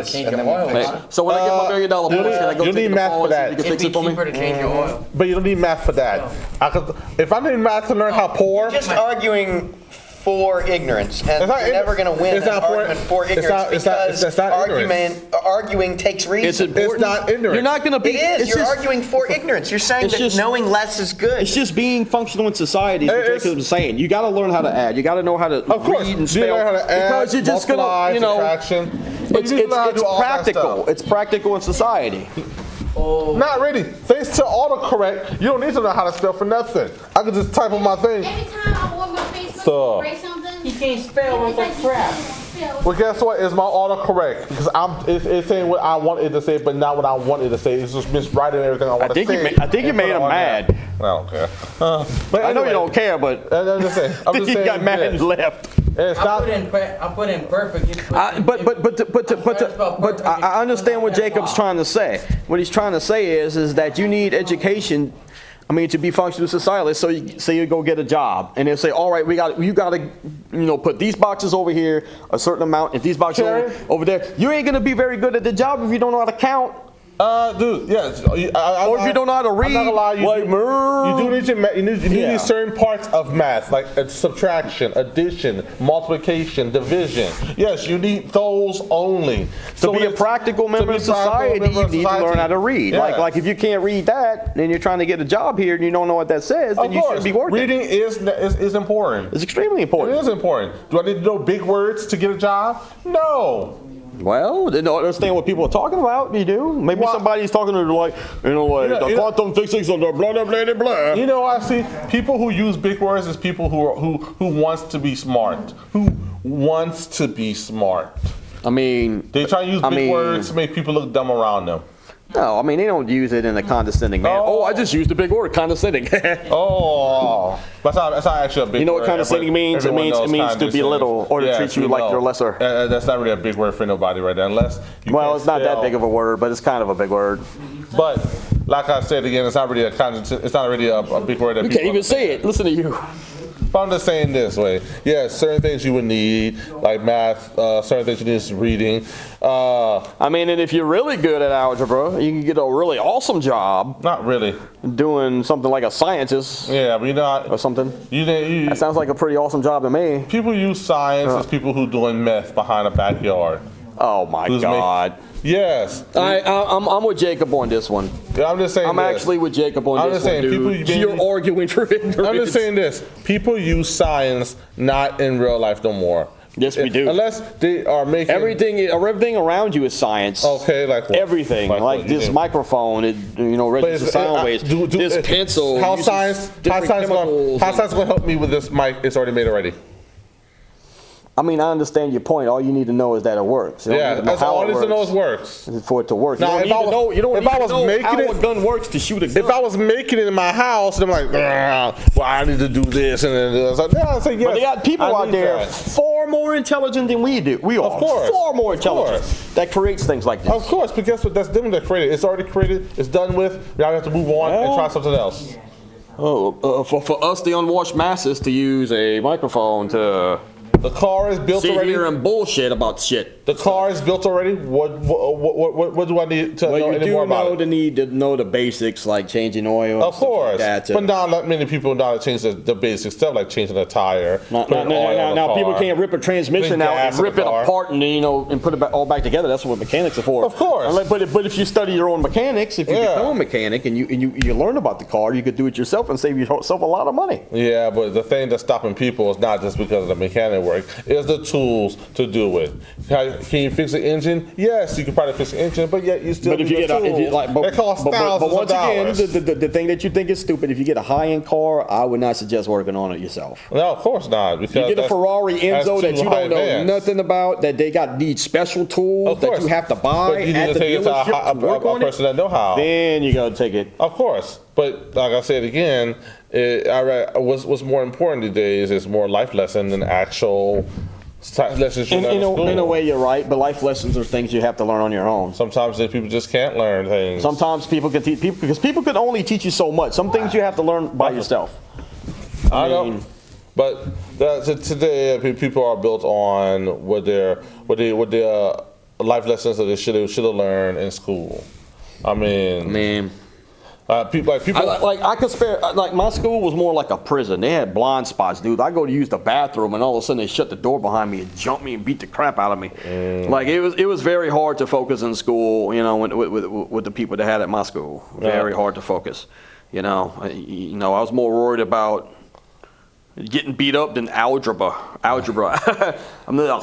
change your oil. So when I get my $1 million Porsche, can I go you need math for that. It'd be cheaper to change your oil. But you don't need math for that. If I need math to learn how to pour, Just arguing for ignorance, and you're never going to win an argument for ignorance because arguing takes reason. It's not ignorant. You're not going to be. It is. You're arguing for ignorance. You're saying that knowing less is good. It's just being functional in society. Is what Jacob was saying. You got to learn how to add. You got to know how to read and spell. You learn how to add, because you're just gonna, subtraction. It's practical. It's practical in society. Not really. Thanks to autocorrect, you don't need to know how to spell for nothing. I can just type on my thing. Every time I walk my Facebook, break something. He can't spell with that crap. Well, guess what? It's my autocorrect because it's saying what I want it to say, but not what I want it to say. It's just miswriting everything I want to say. I think you made him mad. I don't care. But I know you don't care, but I'm just saying. He got mad and left. I put in perfect. But I understand what Jacob's trying to say. What he's trying to say is that you need education. I mean, to be functional society. So you say you go get a job, and they'll say, "All right, you got to, put these boxes over here, a certain amount, and these boxes over there." You ain't gonna be very good at the job if you don't know how to count. Dude, yes. Or if you don't know how to read, I'm not gonna lie, you need certain parts of math, like subtraction, addition, multiplication, division. Yes, you need those only. To be a practical member of society, you need to learn how to read. Yes. Like if you can't read that, and you're trying to get a job here, and you don't know what that says, then you shouldn't be working. Reading is important. It's extremely important. It is important. Do I need to know big words to get a job? No. Well, they don't understand what people are talking about. You do. Maybe somebody's talking to like, the quantum physics of the blah blah blah blah. You know, I see people who use big words as people who wants to be smart. Who wants to be smart? I mean, they try to use big words to make people look dumb around them. No, I mean, they don't use it in a condescending manner. Oh, I just used a big word, condescending. That's not actually a big word. You know what condescending means? It means to belittle or to treat you like you're lesser. That's not really a big word for nobody right there, unless you it's not that big of a word, but it's kind of a big word. But like I said again, it's not really a big word. That you can't even say it. Listen to you. But I'm just saying this way. Yeah, certain things you would need, like math, certain things you need is reading. I mean, and if you're really good at algebra, you can get a really awesome job. Not really. Doing something like a scientist. Yeah, but you're not. Or something. That sounds like a pretty awesome job to me. People use science as people who doing meth behind a backyard. Oh my God. Yes. I'm with Jacob on this one. I'm just saying. I'm actually with Jacob on this one, dude. You're arguing for ignorance. I'm just saying this. People use science not in real life no more. Yes, we do. Unless they are making everything around you is science. Okay, like what? Everything, like this microphone, it registers sound waves. This pencil. How science gonna help me with this mic? It's already made already. I mean, I understand your point. All you need to know is that it works. That's all I need to know is works. For it to work. Now, you don't need to know how a gun works to shoot a gun. If I was making it in my house, and I'm like, well, I need to do this, and then I was like, yeah, I say yes. But they got people out there far more intelligent than we do. We are. Of course. Far more intelligent. That creates things like this. Of course, but guess what? That's them that created it. It's already created. It's done with. Now we have to move on and try something else. For us, the unwashed masses, to use a microphone to. The car is built already. Sit here and bullshit about shit. The car is built already. What do I need to know any more about it? You do need to know the basics, like changing oil. Of course, like but not many people know how to change the basic stuff, like changing a tire. Now people can't rip a transmission out and rip it apart and put it all back together. That's what mechanics are for. Of course. But if you study your own mechanics, if you become a mechanic and you learn about the car, you could do it yourself and save yourself a lot of money. Yeah, but the thing that's stopping people is not just because of the mechanic work. It's the tools to do it. Can you fix the engine? Yes, you can probably fix the engine, but yet you still. But if you get it costs thousands of dollars. But once again, the thing that you think is stupid, if you get a high-end car, I would not suggest working on it yourself. No, of course not. Because you get a Ferrari Enzo that you don't know nothing about, that they need special tools that you have to buy at the dealership to work on it. Person that know how. Then you gotta take it. Of course, but like I said again, what's more important these days is more life lesson than actual lessons. In a way, you're right, but life lessons are things you have to learn on your own. Sometimes people just can't learn things. Sometimes people can teach people because people can only teach you so much. Some things you have to learn by yourself. I know, but today people are built on what their life lessons that they should have learned in school. I mean. People I could spare, like my school was more like a prison. They had blind spots, dude. I go to use the bathroom and all of a sudden they shut the door behind me and jump me and beat the crap out of me. Like it was very hard to focus in school, you know, with the people that had at my school. Very hard to focus. You know, I was more worried about getting beat up than algebra. I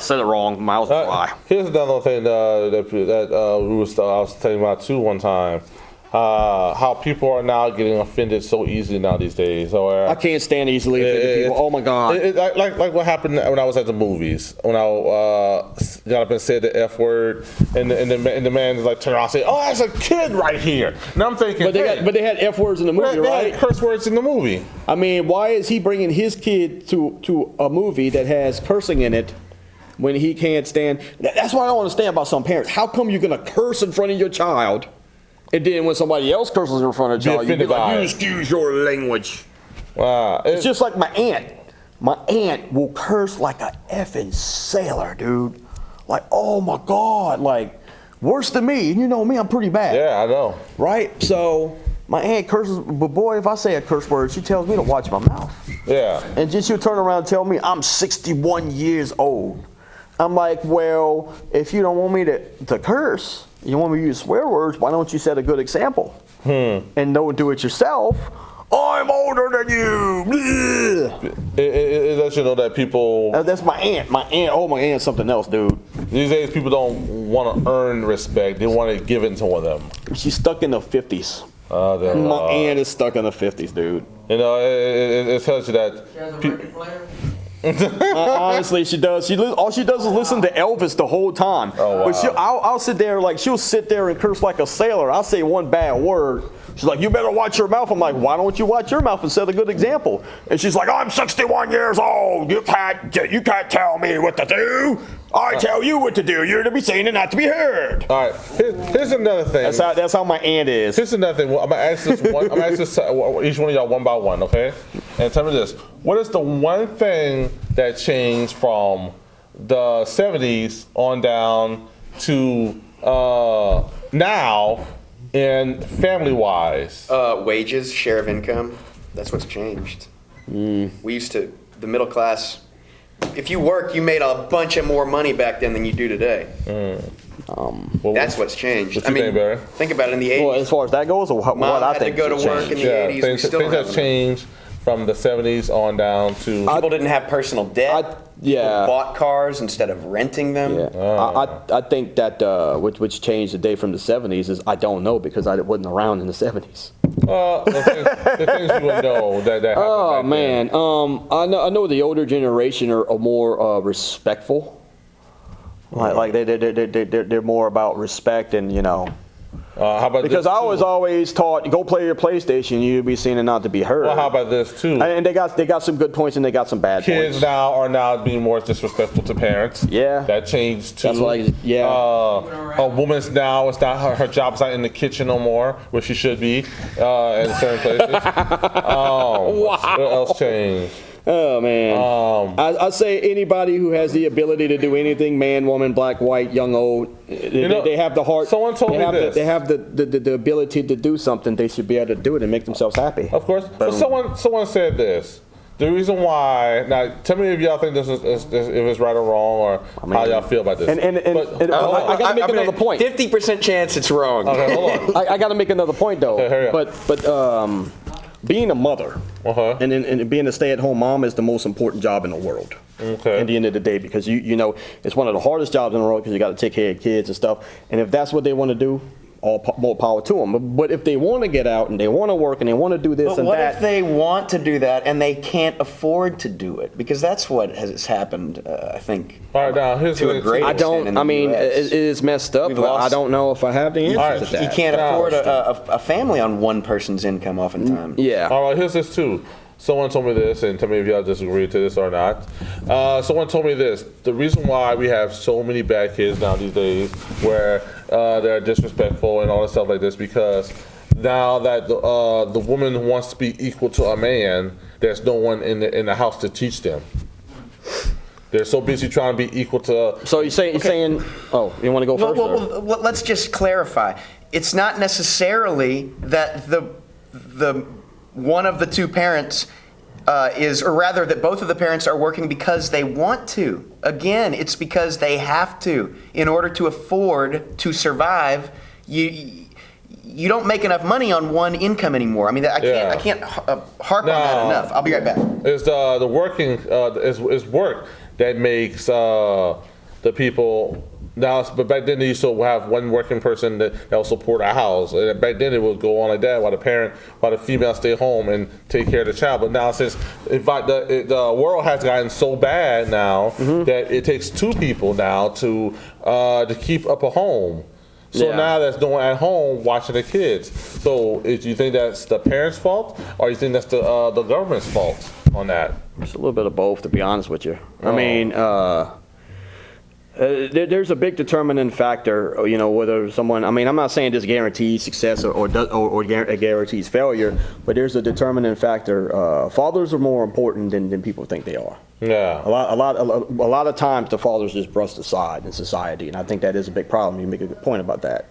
said it wrong. Miles lie. Here's another thing that I was telling about too one time. How people are now getting offended so easily now these days. So, I can't stand easily offended people. Oh my God! Like what happened when I was at the movies. When I got up and said the F word, and the man is like turned around and said, "Oh, that's a kid right here." And I'm thinking, but they had F words in the movie, right? They had curse words in the movie. I mean, why is he bringing his kid to a movie that has cursing in it? When he can't stand. That's what I don't understand about some parents. How come you're gonna curse in front of your child? And then when somebody else curses in front of a child, you be like, you excuse your language. Wow. It's just like my aunt. My aunt will curse like a effing sailor, dude. Like, oh my God, like worse than me. You know me, I'm pretty bad. Yeah, I know. Right? So my aunt curses, but boy, if I say a curse word, she tells me to watch my mouth. Yeah. And then she'll turn around and tell me I'm 61 years old. I'm like, well, if you don't want me to curse, you want me to use swear words, why don't you set a good example? And don't do it yourself. I'm older than you. It lets you know that people... That's my aunt. My aunt's something else, dude. These days, people don't want to earn respect. They want to give it to them. She's stuck in the 50s. My aunt is stuck in the 50s, dude. You know, it tells you that... She has a record player? Honestly, she does. All she does is listen to Elvis the whole time. Oh, wow. But I'll sit there, like, she'll sit there and curse like a sailor. I'll say one bad word. She's like, you better watch your mouth. I'm like, why don't you watch your mouth and set a good example? And she's like, I'm 61 years old. You can't tell me what to do. I tell you what to do. You're to be seen and not to be heard. All right. Here's another thing. That's how my aunt is. Here's another thing. I'm gonna ask this each one of y'all one by one, okay? And tell me this: what is the one thing that changed from the 70s on down to now, and family-wise? Wages, share of income. That's what's changed. We used to, the middle class. If you worked, you made a bunch of more money back then than you do today. That's what's changed. What you think, Barry? Think about it in the 80s. Well, as far as that goes, or what Mom I had think to go to work in the 80s. Things have changed from the 70s on down to... People didn't have personal debt. People bought cars instead of renting them. Yeah. I think that which changed the day from the 70s is I don't know because I wasn't around in the 70s. The things you would know that happened. Oh man, I know the older generation are more respectful. Like they're more about respect and how about because I was always taught go play your PlayStation, you'll be seen and not to be heard. Well, how about this too? And they got some good points and they got some bad points. Kids are now being more disrespectful to parents. Yeah, that changed too. That's like a woman's now it's not her job's not in the kitchen no more, where she should be in certain places. What else changed? Oh man, I say anybody who has the ability to do anything, man, woman, black, white, young, old, they have the heart. Someone told me this. They have the ability to do something. They should be able to do it and make themselves happy. Of course, but someone said this. The reason why now, tell me if y'all think this is if it's right or wrong, or how y'all feel about this. I got to make another point. 50% chance it's wrong. Okay, hold on. I got to make another point though. Okay, hurry up. But being a mother and being a stay-at-home mom is the most important job in the world. Okay. At the end of the day, because you know it's one of the hardest jobs in the world because you got to take care of kids and stuff. And if that's what they want to do, more power to them. But if they want to get out and they want to work and they want to do this and that. But what if they want to do that and they can't afford to do it? Because that's what has happened, I think. All right, now here's to a great extent in the US. It is messed up. But I don't know if I have the answer to that. You can't afford a family on one person's income oftentimes. Yeah. All right, here's this too. Someone told me this, and tell me if y'all disagree to this or not. Someone told me this. The reason why we have so many bad kids now these days, where they're disrespectful and all that stuff like this, because now that the woman wants to be equal to a man, there's no one in the house to teach them. They're so busy trying to be equal to. So you're saying, oh, you want to go first? Well, let's just clarify. It's not necessarily that the one of the two parents or rather that both of the parents are working because they want to. Again, it's because they have to in order to afford to survive. You don't make enough money on one income anymore. I mean, I can't harp on that enough. I'll be right back. It's the working is work that makes the people now. But back then they used to have one working person that will support a house. And back then it would go on like that, while the female stay home and take care of the child. But now since the world has gotten so bad now that it takes two people now to keep up a home. So now that's no one at home watching the kids. So do you think that's the parents' fault, or you think that's the government's fault on that? It's a little bit of both, to be honest with you. I mean, there's a big determining factor, whether someone, I mean, I'm not saying this guarantees success or guarantees failure, but there's a determining factor. Fathers are more important than people think they are. Yeah. A lot of times the fathers just brushed aside in society, and I think that is a big problem. You make a good point about that.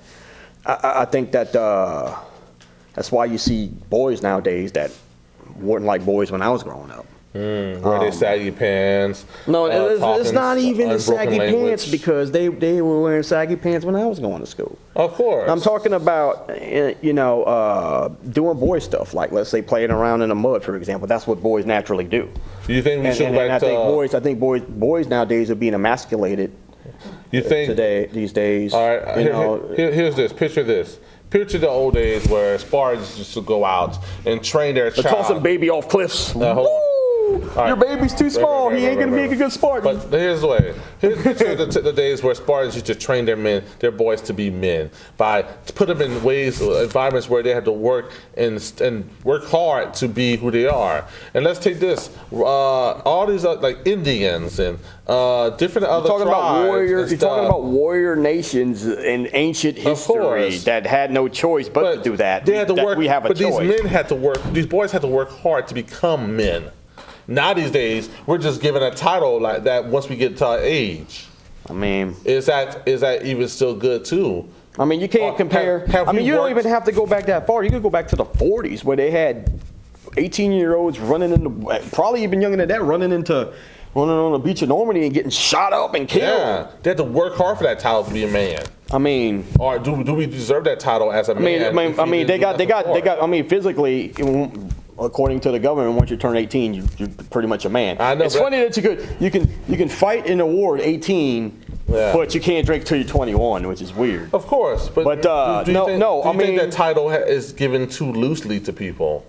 I think that that's why you see boys nowadays that weren't like boys when I was growing up. Wear their saggy pants. No, it's not even the saggy pants, because they were wearing saggy pants when I was going to school. Of course. I'm talking about, doing boy stuff, like let's say playing around in the mud, for example. That's what boys naturally do. Do you think we should go back to? I think boys nowadays are being emasculated. You think these days? All right. Here's this. Picture this. Picture the old days where Spartans used to go out and train their child. Toss a baby off cliffs. Your baby's too small. He ain't gonna be a good Spartan. But here's the way. Here's the days where Spartans used to train their boys to be men by put them in environments where they had to work and work hard to be who they are. And let's take this. All these like Indians and different other tribes. You're talking about warrior nations in ancient history that had no choice but to do that. They had to work. We have a choice. These men had to work. These boys had to work hard to become men. Now these days, we're just given a title like that once we get to our age. I mean, is that even still good too? I mean, you can't compare. You don't even have to go back that far. You could go back to the 40s where they had 18-year-olds running into, probably even younger than that, running on the beach of Normandy and getting shot up and killed. Yeah, they had to work hard for that title to be a man. I mean, or do we deserve that title as a man? I mean, they got. I mean, physically, according to the government, once you turn 18, you're pretty much a man. I know. It's funny that you can fight in a war at 18, but you can't drink till you're 21, which is weird. Of course, but do you think that title is given too loosely to people?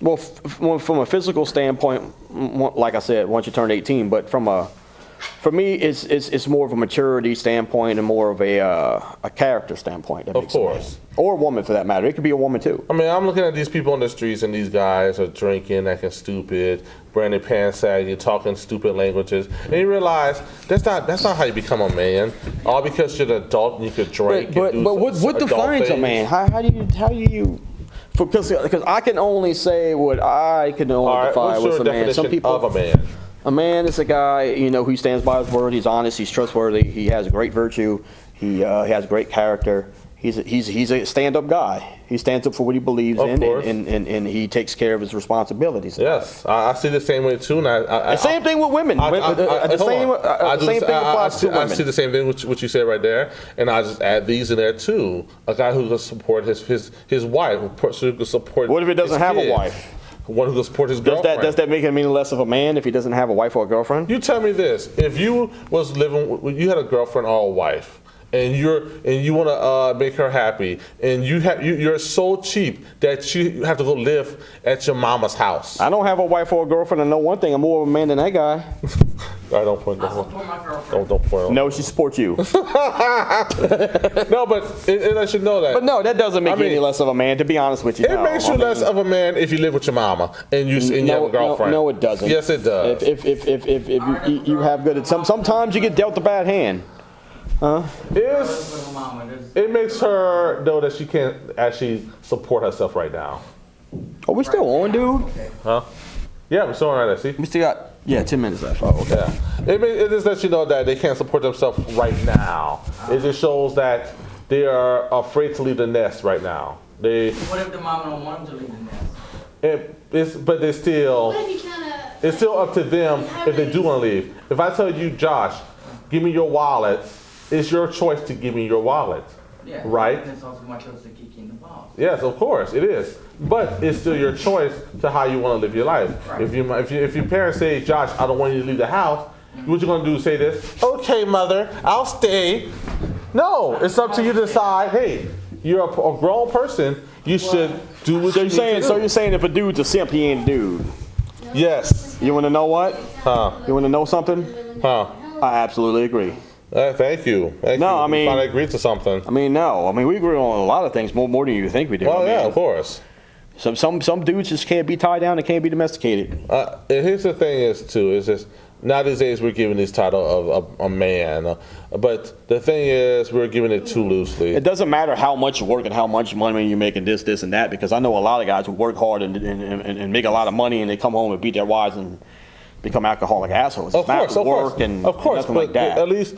Well, from a physical standpoint, like I said, once you turn 18, but for me, it's more of a maturity standpoint and more of a character standpoint. Of course. Or a woman, for that matter. It could be a woman, too. I mean, I'm looking at these people on the streets, and these guys are drinking, acting stupid, wearing their pants saggy, talking stupid languages. And you realize that's not how you become a man. All because you're an adult and you could drink. But what defines a man? How do you? Because I can only say what I can only define what's as a man. Some people of a man. A man is a guy, who stands by his word. He's honest. He's trustworthy. He has great virtue. He has great character. He's a stand-up guy. He stands up for what he believes in, and he takes care of his responsibilities. Yes, I see the same way too. And same thing with women. The same thing applies to women. I see the same thing what you said right there, and I just add these in there too. A guy who can support his wife, who can support. What if he doesn't have a wife? One who can support his girlfriend. Does that make him any less of a man if he doesn't have a wife or a girlfriend? You tell me this: if you was living, you had a girlfriend or a wife, and you want to make her happy, and you're so cheap that you have to go live at your mama's house. I don't have a wife or a girlfriend. I know one thing: I'm more of a man than that guy. I don't point. I support my girlfriend. Don't point. No, she supports you. No, but it lets you know that. But no, that doesn't make you any less of a man. To be honest with you, it makes you less of a man if you live with your mama and you have a girlfriend. No, it doesn't. Yes, it does. If you have good, sometimes you get dealt a bad hand. It makes her know that she can't actually support herself right now. Are we still on, dude? Huh? Yeah, we're still on right there. See? We still got Yeah, 10 minutes left. Oh, okay. Yeah. It just lets you know that they can't support themselves right now. It just shows that they are afraid to leave the nest right now. What if the mama don't want them to leave the nest? But they still, What if you kinda? it's still up to them if they do want to leave. If I tell you, Josh, give me your wallet, it's your choice to give me your wallet. Yeah. Right? And it's also my choice to kick in the balls. Yes, of course, it is. But it's still your choice to how you want to live your life. Right. If your parents say, Josh, I don't want you to leave the house, what you going to do is say this, okay, mother, I'll stay. No, it's up to you to decide, hey, you're a grown person, you should do what you need to do. So you're saying if a dude's a simp, he ain't a dude. Yes. You want to know what? Huh. You want to know something? Huh. I absolutely agree. Thank you. Thank No, you. I mean- You finally agreed to something. No. We agree on a lot of things, more than you think we do. Well, yeah, of course. Some dudes just can't be tied down and can't be domesticated. And here's the thing is just nowadays we're giving this title of a man, but the thing is we're giving it too loosely. It doesn't matter how much you work and how much money you're making, this, and that, because I know a lot of guys who work hard and make a lot of money and they come home and beat their wives and become alcoholic assholes. Of course, And of course, nothing but like that. at least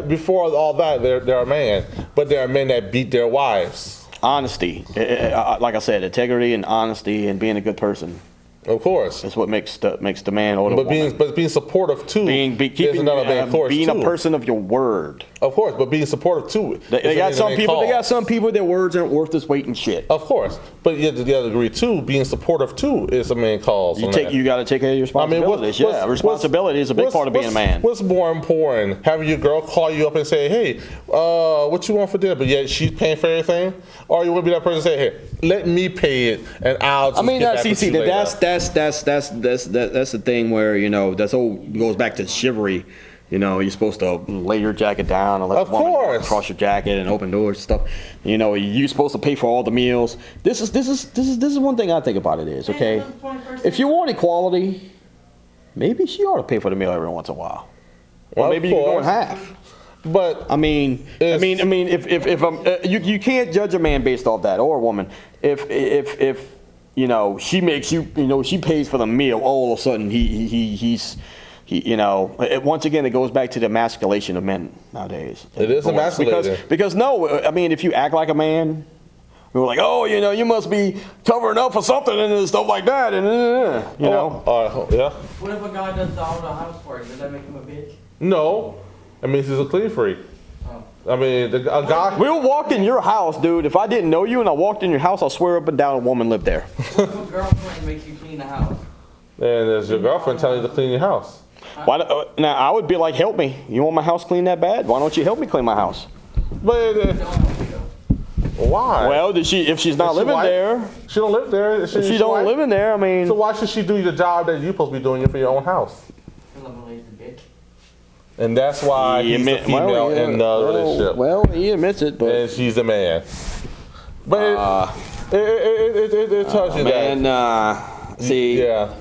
before all that, they're a man. But there are men that beat their wives. Honesty, like I said, integrity and honesty and being a good person. Of course. That's what makes the man or the woman. But being supportive too is another main course being too. a person of your word. Of course, but being supportive too. They got some people. They got some people. Their words aren't worth this weight in shit. Of course, but you have to the other degree too. Being supportive too is a main cause. You got to take care of your responsibilities. Responsibility is a big part of being a man. What's more important, having your girl call you up and say, "Hey, what you want for dinner?" But yet she's paying for everything, or you want to be that person to say, "Hey, let me pay it, and I'll just get back with you later." That's the thing where that's all goes back to chivalry. You're supposed to lay your jacket down and let the woman cross your jacket and open doors and stuff. You're supposed to pay for all the meals. This is one thing I think about it is, okay, if you want equality, maybe she ought to pay for the meal every once in a while. Or maybe you can go in half. But if you can't judge a man based off that, or a woman. If she makes she pays for the meal, all of a sudden he's once again, it goes back to the emasculation of men nowadays. It is emasculating. Because if you act like a man, we're like, oh, you must be covering up for something and stuff like that, and yeah. What if a guy does all the housework? Does that make him a bitch? No, it means he's a clean freak. I mean, a guy. We'll walk in your house, dude. If I didn't know you and I walked in your house, I swear up and down a woman lived there. What if a girlfriend makes you clean the house? And there's your girlfriend telling you to clean your house. Now I would be like, help me. You want my house clean that bad? Why don't you help me clean my house? But why? Well, if she's not living there, she don't live there. If she don't live in there, I mean. So why should she do the job that you're supposed to be doing for your own house? And that's why he's the female in the relationship. Well, he admits it, but and she's a man. But it tells you that. See, yeah.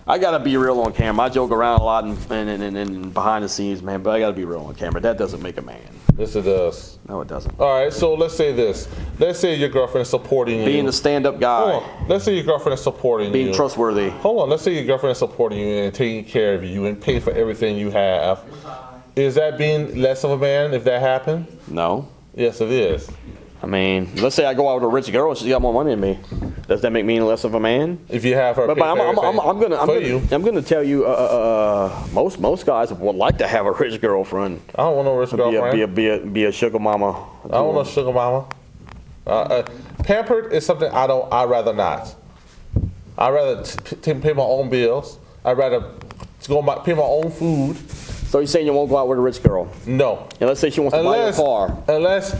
I gotta be real on camera. I joke around a lot and behind the scenes, man. But I gotta be real on camera. That doesn't make a man. Yes, it does. No, it doesn't. All right, so let's say this. Let's say your girlfriend is supporting you. Being the stand-up guy. Hold on. Let's say your girlfriend is supporting you. Being trustworthy. Hold on. Let's say your girlfriend is supporting you and taking care of you and paying for everything you have. Is that being less of a man if that happened? No. Yes, it is. I mean, let's say I go out with a rich girl and she's got more money than me. Does that make me less of a man? If you have her, but I'm gonna tell you, most guys would like to have a rich girlfriend. I don't want no rich girlfriend. Be a sugar mama. I don't want no sugar mama. Pampered is something I'd rather not. I'd rather pay my own bills. I'd rather pay my own food. So you're saying you won't go out with a rich girl? No. And let's say she wants to buy you a car. Unless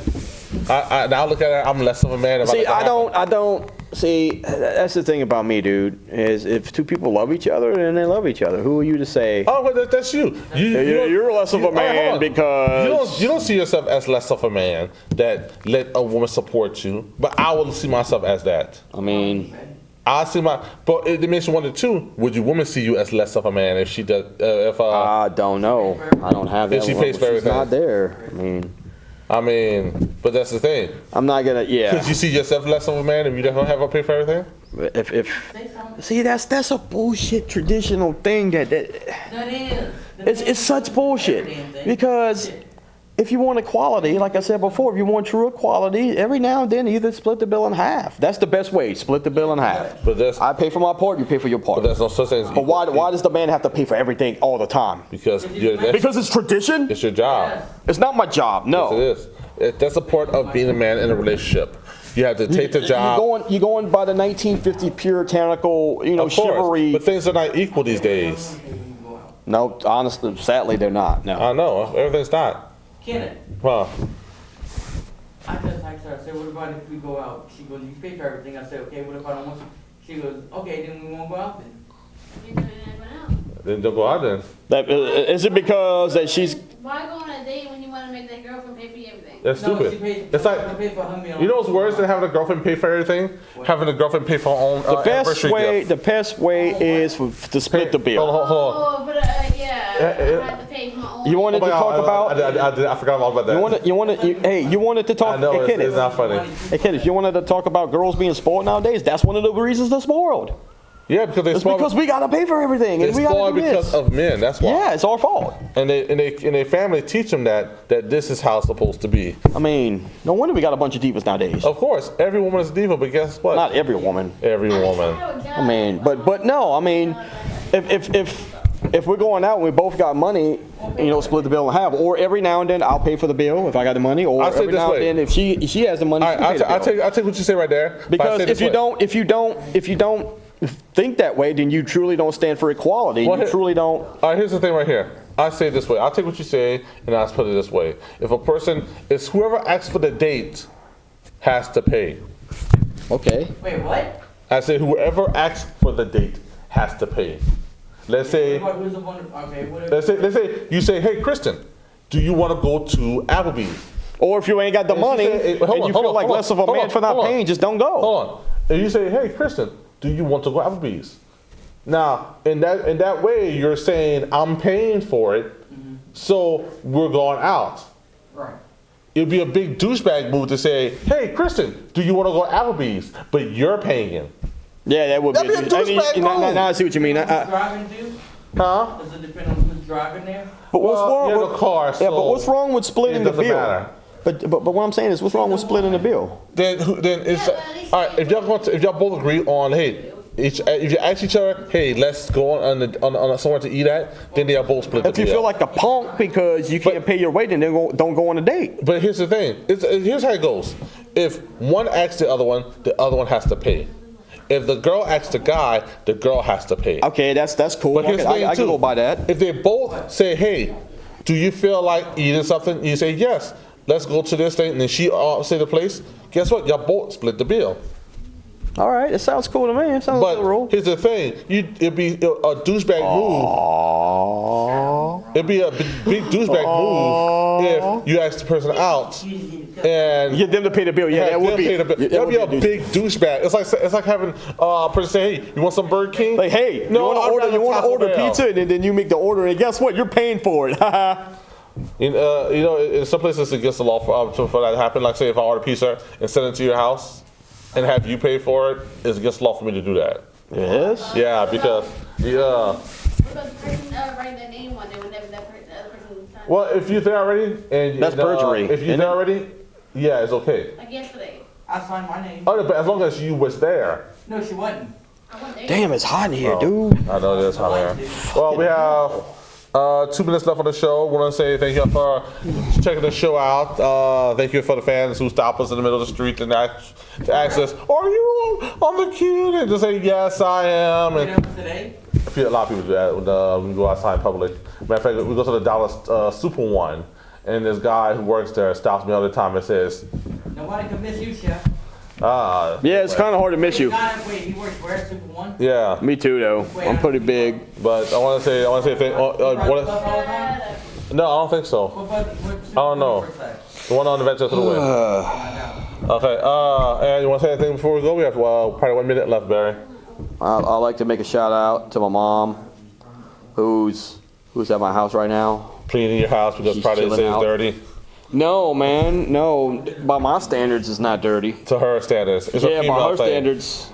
I look at it, I'm less of a man. See, I don't. See, that's the thing about me, dude. Is if two people love each other, then they love each other. Who are you to say? Oh, but that's you. You're less of a man because you don't see yourself as less of a man that let a woman support you. But I will see myself as that. I mean, I see but it makes you wonder too. Would your woman see you as less of a man if she does? I don't know. I don't have that. If she pays for everything. She's not there. I mean, but that's the thing. I'm not gonna. Yeah. Could you see yourself less of a man if you don't have her pay for everything? See, that's a bullshit traditional thing That is. it's such bullshit. Because if you want equality, like I said before, if you want true equality, every now and then either split the bill in half. That's the best way, split the bill in half. But I pay for my part, you pay for your part. But there's no such thing as But why does the man have to pay for everything all the time? Because Because it's tradition? it's your job. It's not my job, no. Yes, it is. That's a part of being a man in a relationship. You have to take the job. You're going by the 1950 puritanical, Of course, chivalry. but things are not equal these days. No, honestly, sadly, they're not. No. I know, everything's not. Kenneth, Huh. I just asked her, I said, what about if we go out? She goes, you pay for everything. I said, okay, what if I don't want to? She goes, okay, then we won't go out then. You're doing that now. Then don't go out then. Is it because that she's... Why go on a date when you want to make that girlfriend pay for everything? That's No, stupid. she pays, It's like, she pays for her meal. you know what's worse than having a girlfriend pay for everything? Having a girlfriend pay for her own anniversary gift. The best way is to split the bill. Hold on. Oh, but yeah, I have to pay for my own. You wanted Oh my to God, talk about... I forgot all about that. You wanted to talk... I know, Hey, it's Kenneth. not funny. Hey, Kenneth, you wanted to talk about girls being spoiled nowadays? That's one of the reasons they're spoiled. Yeah, because It's because we gotta pay for everything, and It's we gotta spoiled do because this. of men. That's why. Yeah, it's our fault. And their family teach them that this is how it's supposed to be. I mean, no wonder we got a bunch of divas nowadays. Of course, every woman is a diva, but guess what? Not every woman. Every woman. I mean, but no, I mean, if we're going out and we both got money, split the bill in half, or every now and then I'll pay for the bill if I got the money, or I'll say every this now way. and then if she has the money, All she right, pays the bill. I'll take what you say right there. but I Because say this way. if you don't think that way, then you truly don't stand for equality. Well, You truly don't. All right, here's the thing right here. I say it this way. I'll take what you say and I'll put it this way. If a person is whoever asks for the date has to pay. Okay. Wait, what? I say whoever asks for the date has to pay. Let's say Who's the one? Okay, whatever. let's say you say, hey Kristen, do you want to go to Applebee's? Or if you ain't got the And she money say, and you feel like less of a man for not paying, just don't go. Hold on. And you say, hey Kristen, do you want to go to Applebee's? Now, in that way, you're saying I'm paying for it, so we're going out. Right. It'd be a big douchebag move to say, hey Kristen, do you want to go to Applebee's, but you're paying? Yeah, that would That'd be a douchebag move. Now I see what you mean. Who's driving too? Huh? Does it depend on who's driving there? But what's Well, wrong? you have a car, Yeah, so but what's wrong with splitting it the doesn't bill? matter. But what I'm saying is, what's wrong with splitting the bill? Then it's all right. If y'all both agree on, hey, if you ask each other, hey, let's go on somewhere to eat at, then they'll both split the If you bill. feel like a punk because you can't pay your way, then don't go on a date. But here's the thing. Here's how it goes. If one asks the other one has to pay. If the girl asks the girl has to pay. Okay, that's cool. But here's the thing I can too. go by that. If they both say, hey, do you feel like eating something? You say, yes, let's go to this thing. And then she say the place. Guess what? Y'all both split the bill. All right, it sounds cool to me. It sounds like a rule. But here's the thing. It'd be a douchebag move. It'd be a big douchebag move if you ask the person out and Get them to pay the bill. Yeah, that would be. That'd be a big douchebag. It's like having a person say, "Hey, you want some Burger King?" Like, hey, you want to order pizza, and then you make the order, and guess what? You're paying for it. In some places it's against the law for that to happen. Like, say if I order pizza and send it to your house and have you pay for it, it's against the law for me to do that. Yes. Yeah, because Because the person writing their name on there whenever the other person signed. well, if you're there already and That's perjury, if you're isn't there it? already, yeah, it's okay. Like yesterday. I signed my name. Oh, but as long as you was there. No, she wasn't. I went there. Damn, it's hot in here, Oh. dude. I know that's hot there. Well, we have 2 minutes left on the show. We want to say thank you for checking the show out. Thank you for the fans who stop us in the middle of the street and ask us, "Are you on the queue?" And just say, "Yes, I am." You And know, today? a lot of people do that when we go outside in public. Matter of fact, we go to the Dallas Super One, and this guy who works there stops me all the time and says, Nobody can miss you, Chef. Yeah, it's kind of hard to miss you. Wait, he works where? Super One? "Yeah." Me too, though. I'm pretty big. But I want to say thank. All the time? No, I don't think so. I don't know. The one on the Venture to the Wind. Okay. And you want to say anything before we go? We have probably 1 minute left, Barry. I'd like to make a shout out to my mom, who's at my house right now. Cleaning your house because She's probably chilling it's out. dirty. No, man, no. By my standards, it's not dirty. To her standards. It's a Yeah, by female her thing. standards,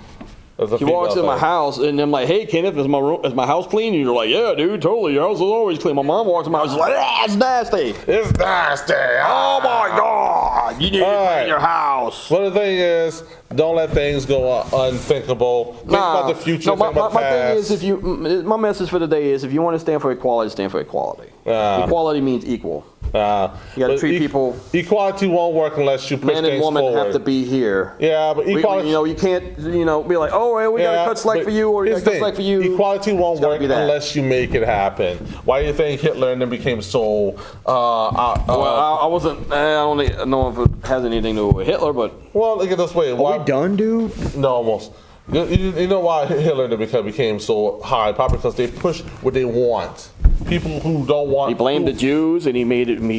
She walks in my house, and I'm like, "Hey, Kenneth, is my house clean?" And you're like, "Yeah, dude, totally. Your house is always clean." My mom walks in my house, she's like, "Ah, it's nasty. It's nasty. Oh my God, you need to clean your house." Well, the thing is, don't let things go unthinkable. Think about the future. No, think about the my thing past. is, my message for the day is, if you want to stand for equality, stand for equality. Equality means equal. You got to treat people. Equality won't work unless you push Man and things woman forward. have to be here. Yeah, but equality. You can't, be like, "Oh, well, we got to cut slack for you," or "We got to cut slack for you." Equality won't work unless you make it happen. Why do you think Hitler and then became so? Well, I wasn't. I don't know if it has anything to do with Hitler, but. Well, look at it this way. Are we done, dude? No, almost. You know why Hitler became so high popular? Because they push what they want. People who don't want. He blamed the Jews, and he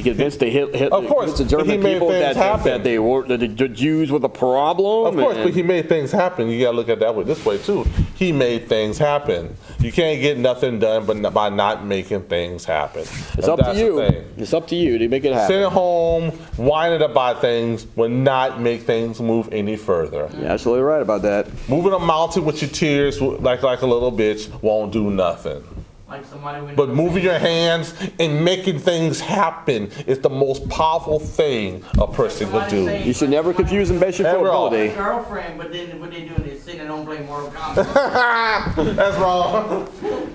convinced the of course, the German people that the Jews were the problem. Of course, but he made things happen. You gotta look at that this way too. He made things happen. You can't get nothing done by not making things happen. It's up to you. It's up to you to make it happen. Sitting home, whining about things will not make things move any further. You're absolutely right about that. Moving a mountain with your tears like a little bitch won't do nothing. Like somebody But moving your hands and making things happen is the most powerful thing a person could do. You should never confuse ambition for ability. Girlfriend, but then what they doing is sitting and don't play Mortal Kombat. That's wrong.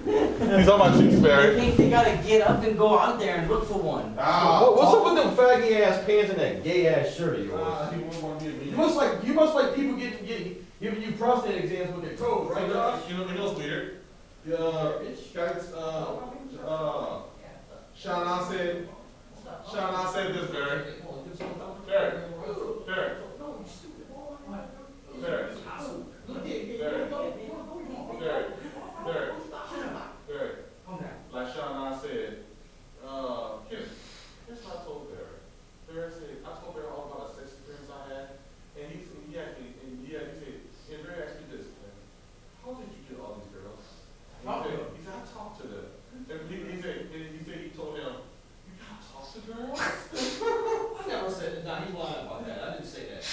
He's talking about you, They Barry. think they gotta get up and go out there and look for one. What's up with them faggy ass pants and that gay ass shirt of yours? You must like people giving you prostate exams with their toes, right, Josh? You know what's weird? Guys, Shauna said this, Barry. Barry. Like Shauna said, Kim, here's what I told Barry. Barry said, I told Barry all about a sex experience I had, and he said, and Barry asked me this, how did you get all these girls? He said, I talked to them. And he said he told him, you gotta talk to girls? I never said that. Nah, he's lying about that. I didn't say that.